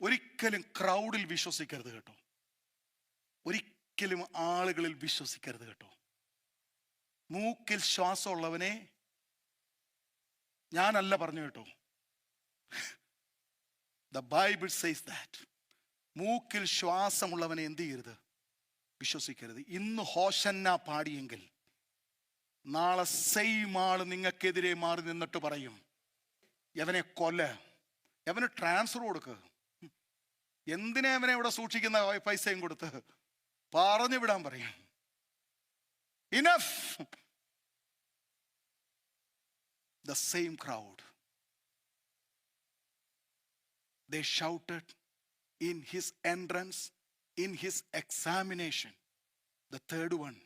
ഒരിക്കലും ക്രൗഡിൽ വിശ്വസിക്കരുത് കേട്ടോ. ഒരിക്കലും ആളുകളിൽ വിശ്വസിക്കരുത് കേട്ടോ. മൂക്കിൽ ശ്വാസമുള്ളവനെ, ഞാനല്ല പറഞ്ഞു കേട്ടോ, ദ ബൈബിൾ സേസ് ദാറ്റ്. മൂക്കിൽ ശ്വാസമുള്ളവനെ എന്ത് ചെയ്യരുത്? വിശ്വസിക്കരുത്. ഇന്ന് ഹോശന്ന പാടിയെങ്കിൽ നാളെ സെയിം ആള് നിങ്ങൾക്കെതിരെ മാറി നിന്നിട്ട് പറയും, യവനെ കൊല്ല, യവന് ട്രാൻസ്ഫർ കൊടുക്ക്, എന്തിനാ അവനെ ഇവിടെ സൂക്ഷിക്കുന്ന പൈസയും കൊടുത്ത് പറഞ്ഞു വിടാൻ പറയും. Enough. The same crowd, they shouted in his entrance, in his examination. The third one,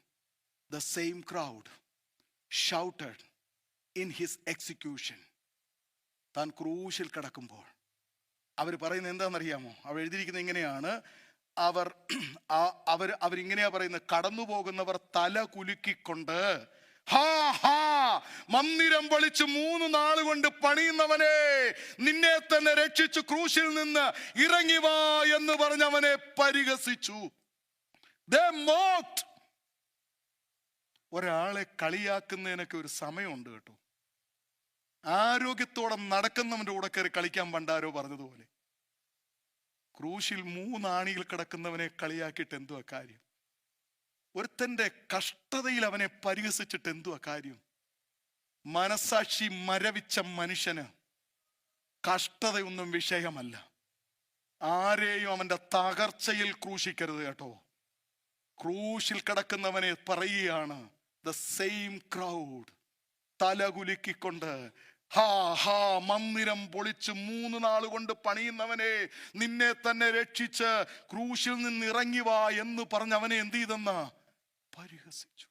the same crowd shouted in his execution. താൻ ക്രൂശിൽ കിടക്കുമ്പോൾ അവർ പറയുന്നത് എന്താണെന്നറിയാമോ? അവർ എഴുതിയിരിക്കുന്നത് ഇങ്ങനെയാണ്, അവരിങ്ങനെയാ പറയുന്നത്, കടന്നു പോകുന്നവർ തല കുലുക്കിക്കൊണ്ട്, ഹാ ഹാ, മന്ദിരം പൊളിച്ച് 3 നാൾ കൊണ്ട് പണിയുന്നവനെ, നിന്നെ തന്നെ രക്ഷിച്ചു ക്രൂശിൽ നിന്ന് ഇറങ്ങി വാ എന്ന് പറഞ്ഞ് അവനെ പരിഹസിച്ചു. They mocked. ഒരാളെ കളിയാക്കുന്നതിനൊക്കെ ഒരു സമയമുണ്ട് കേട്ടോ. ആരോഗ്യത്തോടെ നടക്കുന്നവന്റെ കൂടെ കയറി കളിക്കാൻ പണ്ടാരോ പറഞ്ഞതുപോലെ, ക്രൂശിൽ 3 ആണികൾ കിടക്കുന്നവനെ കളിയാക്കിയിട്ട് എന്തുവാ കാര്യം? ഒരുത്തന്റെ കഷ്ടതയിൽ അവനെ പരിഹസിച്ചിട്ട് എന്തുവാ കാര്യം? മനസാക്ഷി മരവിച്ച മനുഷ്യന് കഷ്ടതയൊന്നും വിഷയമല്ല. ആരെയും അവന്റെ തകർച്ചയിൽ ക്രൂശിക്കരുത് കേട്ടോ. ക്രൂശിൽ കിടക്കുന്നവനെ പറയുകയാണ്, ദ സെയിം ക്രൗഡ് തലകുലുക്കിക്കൊണ്ട്, ഹാ ഹാ, മന്ദിരം പൊളിച്ച് 3 നാൾ കൊണ്ട് പണിയുന്നവനെ, നിന്നെ തന്നെ രക്ഷിച്ച് ക്രൂശിൽ നിന്ന് ഇറങ്ങി വാ എന്ന് പറഞ്ഞ് അവനെ എന്ത് ചെയ്തെന്ന പരിഹസിച്ചു.